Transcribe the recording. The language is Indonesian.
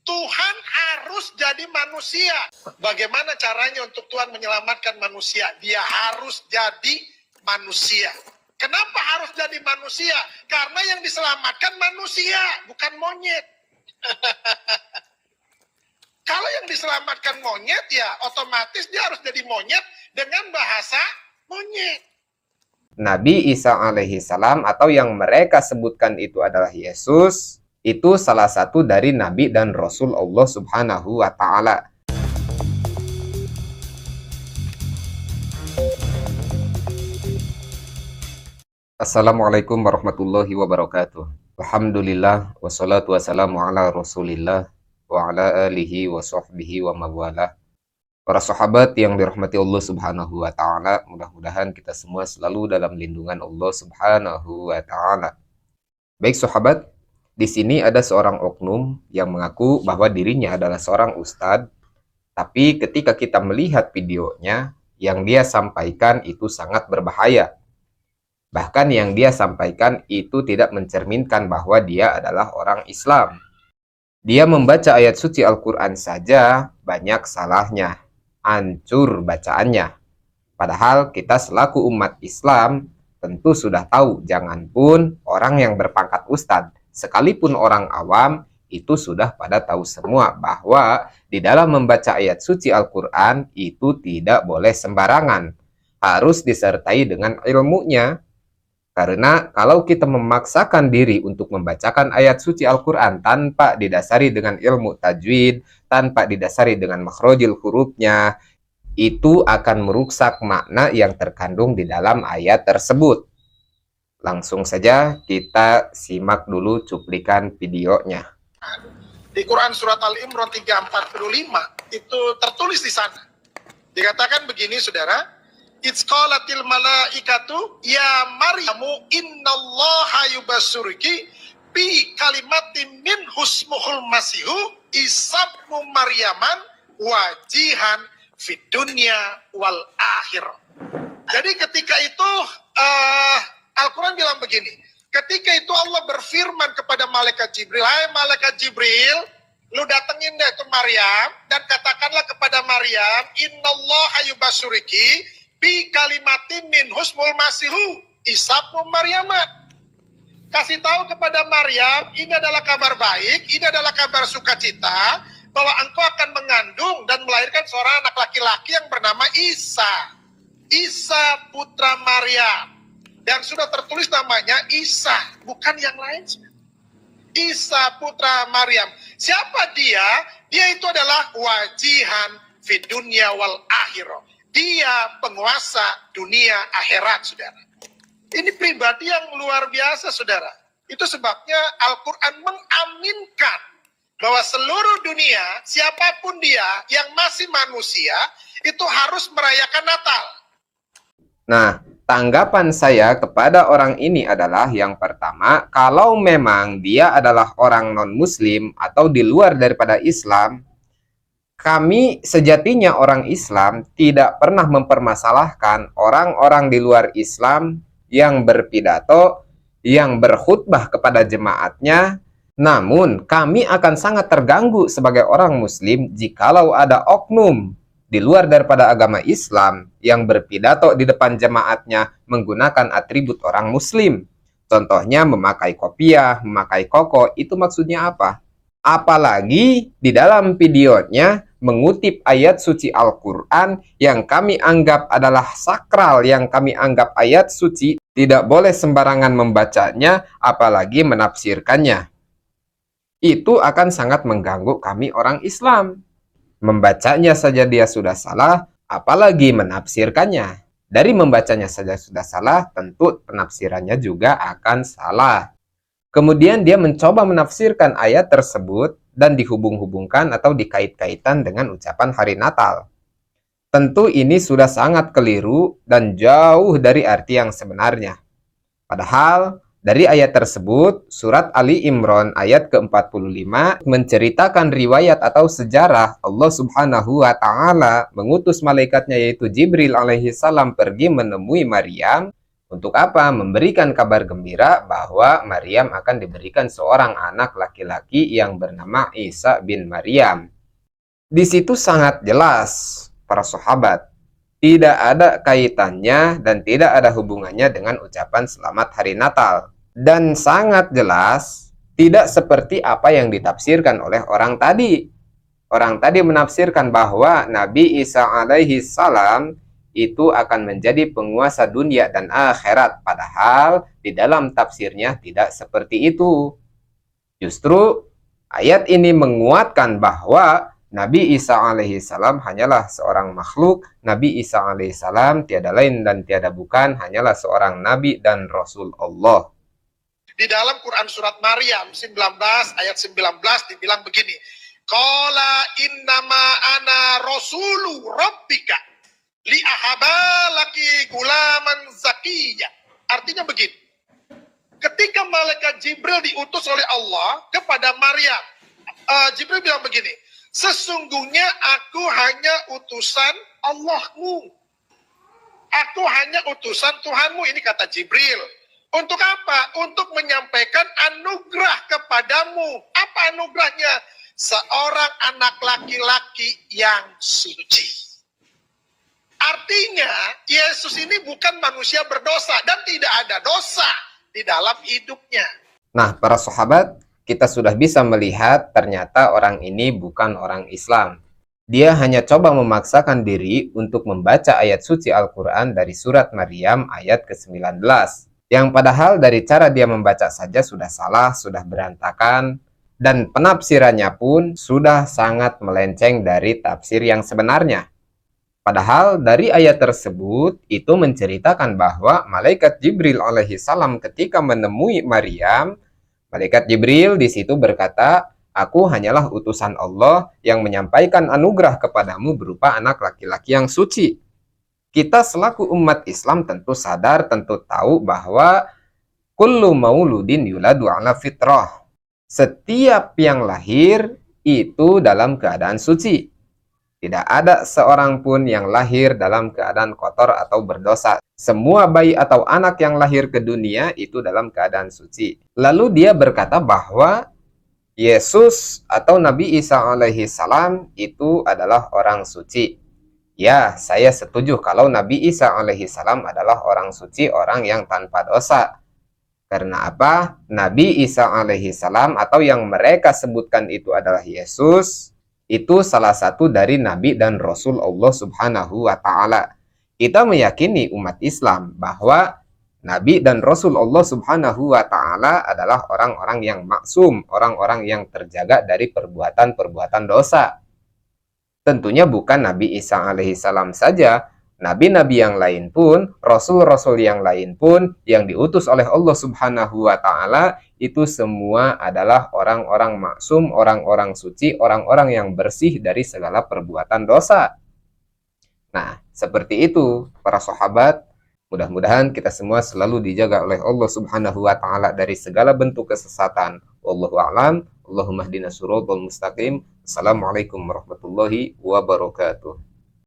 Tuhan harus jadi manusia. Bagaimana caranya untuk Tuhan menyelamatkan manusia? Dia harus jadi manusia. Kenapa harus jadi manusia? Karena yang diselamatkan manusia, bukan monyet. Kalau yang diselamatkan monyet, ya otomatis dia harus jadi monyet dengan bahasa monyet. Nabi Isa alaihi salam atau yang mereka sebutkan itu adalah Yesus, itu salah satu dari Nabi dan Rasul Allah Subhanahu wa Ta'ala. Assalamualaikum warahmatullahi wabarakatuh. Alhamdulillah, wassalatu wassalamu ala rasulillah wa ala alihi wa sahbihi wa mawalah. Para sahabat yang dirahmati Allah Subhanahu wa Ta'ala, mudah-mudahan kita semua selalu dalam lindungan Allah Subhanahu wa Ta'ala. Baik sahabat, di sini ada seorang oknum yang mengaku bahwa dirinya adalah seorang ustadz, tapi ketika kita melihat videonya, yang dia sampaikan itu sangat berbahaya. Bahkan yang dia sampaikan itu tidak mencerminkan bahwa dia adalah orang Islam. Dia membaca ayat suci Al-Quran saja banyak salahnya, hancur bacaannya. Padahal kita selaku umat Islam tentu sudah tahu, janganpun orang yang berpangkat ustadz, sekalipun orang awam itu sudah pada tahu semua bahwa di dalam membaca ayat suci Al-Quran itu tidak boleh sembarangan, harus disertai dengan ilmunya. Karena kalau kita memaksakan diri untuk membacakan ayat suci Al-Quran tanpa didasari dengan ilmu tajwid, tanpa didasari dengan makhrajul hurufnya, itu akan merusak makna yang terkandung di dalam ayat tersebut. Langsung saja kita simak dulu cuplikan videonya. Di Quran surat Al-Imran 3:45 itu tertulis di sana. Dikatakan begini saudara, It's qalatil malaikatu ya Maryamu innallaha yubassuruki bi kalimatin min husmuhul masihu isabnu Maryaman wajihan fid dunya wal akhir. Jadi ketika itu Al-Quran bilang begini, ketika itu Allah berfirman kepada malaikat Jibril, hai malaikat Jibril, lu datengin deh itu Maryam dan katakanlah kepada Maryam, innallaha yubassuruki bi kalimatin min husmul masihu isabnu Maryaman. Kasih tahu kepada Maryam, ini adalah kabar baik, ini adalah kabar sukacita, bahwa engkau akan mengandung dan melahirkan seorang anak laki-laki yang bernama Isa. Isa putra Maryam. Dan sudah tertulis namanya Isa, bukan yang lain. Isa putra Maryam. Siapa dia? Dia itu adalah wajihan fid dunya wal akhirah. Dia penguasa dunia akhirat, saudara. Ini pribadi yang luar biasa, saudara. Itu sebabnya Al-Quran mengaminkan bahwa seluruh dunia, siapapun dia yang masih manusia, itu harus merayakan Natal. Nah, tanggapan saya kepada orang ini adalah yang pertama, kalau memang dia adalah orang non-muslim atau di luar daripada Islam, kami sejatinya orang Islam tidak pernah mempermasalahkan orang-orang di luar Islam yang berpidato, yang berkhutbah kepada jemaatnya. Namun kami akan sangat terganggu sebagai orang Muslim jikalau ada oknum di luar daripada agama Islam yang berpidato di depan jemaatnya menggunakan atribut orang Muslim. Contohnya memakai kopiah, memakai koko, itu maksudnya apa? Apalagi di dalam videonya mengutip ayat suci Al-Quran yang kami anggap adalah sakral, yang kami anggap ayat suci, tidak boleh sembarangan membacanya, apalagi menafsirkannya. Itu akan sangat mengganggu kami orang Islam. Membacanya saja dia sudah salah, apalagi menafsirkannya. Dari membacanya saja sudah salah, tentu penafsirannya juga akan salah. Kemudian dia mencoba menafsirkan ayat tersebut dan dihubung-hubungkan atau dikait-kaitan dengan ucapan hari Natal. Tentu ini sudah sangat keliru dan jauh dari arti yang sebenarnya. Padahal dari ayat tersebut, surat Ali Imran ayat ke-45 menceritakan riwayat atau sejarah Allah Subhanahu wa Ta'ala mengutus malaikatnya yaitu Jibril alaihi salam pergi menemui Maryam Untuk apa? Memberikan kabar gembira bahwa Maryam akan diberikan seorang anak laki-laki yang bernama Isa bin Maryam. Di situ sangat jelas, para sahabat, tidak ada kaitannya dan tidak ada hubungannya dengan ucapan selamat hari Natal. Dan sangat jelas, tidak seperti apa yang ditafsirkan oleh orang tadi. Orang tadi menafsirkan bahwa Nabi Isa alaihi salam itu akan menjadi penguasa dunia dan akhirat. Padahal di dalam tafsirnya tidak seperti itu. Justru ayat ini menguatkan bahwa Nabi Isa alaihi salam hanyalah seorang makhluk. Nabi Isa alaihi salam tiada lain dan tiada bukan, hanyalah seorang nabi dan rasul Allah. Di dalam Quran surat Maryam 19 ayat 19 dibilang begini. Qala innama ana rasulu rabbika li'ahabalaki gulaman zakiyya. Artinya begini. Ketika malaikat Jibril diutus oleh Allah kepada Maryam, Jibril bilang begini, sesungguhnya aku hanya utusan Allahmu. Aku hanya utusan Tuhanmu. Ini kata Jibril. Untuk apa? Untuk menyampaikan anugerah kepadamu. Apa anugerahnya? Seorang anak laki-laki yang suci. Artinya, Yesus ini bukan manusia berdosa dan tidak ada dosa di dalam hidupnya. Nah, para sahabat, kita sudah bisa melihat ternyata orang ini bukan orang Islam. Dia hanya coba memaksakan diri untuk membaca ayat suci Al-Quran dari surat Maryam ayat ke-19. Yang padahal dari cara dia membaca saja sudah salah, sudah berantakan, dan penafsirannya pun sudah sangat melenceng dari tafsir yang sebenarnya. Padahal dari ayat tersebut itu menceritakan bahwa malaikat Jibril alaihi salam ketika menemui Maryam, malaikat Jibril di situ berkata, "Aku hanyalah utusan Allah yang menyampaikan anugerah kepadamu berupa anak laki-laki yang suci." Kita selaku umat Islam tentu sadar, tentu tahu bahwa kullu mauludin yuladu ala fitrah. Setiap yang lahir itu dalam keadaan suci. Tidak ada seorang pun yang lahir dalam keadaan kotor atau berdosa. Semua bayi atau anak yang lahir ke dunia itu dalam keadaan suci. Lalu dia berkata bahwa Yesus atau Nabi Isa alaihi salam itu adalah orang suci. Ya, saya setuju kalau Nabi Isa alaihi salam adalah orang suci, orang yang tanpa dosa. Karena apa? Nabi Isa alaihi salam atau yang mereka sebutkan itu adalah Yesus, itu salah satu dari Nabi dan Rasul Allah Subhanahu wa Ta'ala. Kita meyakini umat Islam bahwa Nabi dan Rasul Allah Subhanahu wa Ta'ala adalah orang-orang yang maksum, orang-orang yang terjaga dari perbuatan-perbuatan dosa. Tentunya bukan Nabi Isa alaihi salam saja, nabi-nabi yang lain pun, rasul-rasul yang lain pun yang diutus oleh Allah Subhanahu wa Ta'ala itu semua adalah orang-orang maksum, orang-orang suci, orang-orang yang bersih dari segala perbuatan dosa. Nah, seperti itu para sahabat. Mudah-mudahan kita semua selalu dijaga oleh Allah Subhanahu wa Ta'ala dari segala bentuk kesesatan. Wallahu a'lam. Allahumma hdina siratal mustaqim. Assalamualaikum warahmatullahi wabarakatuh.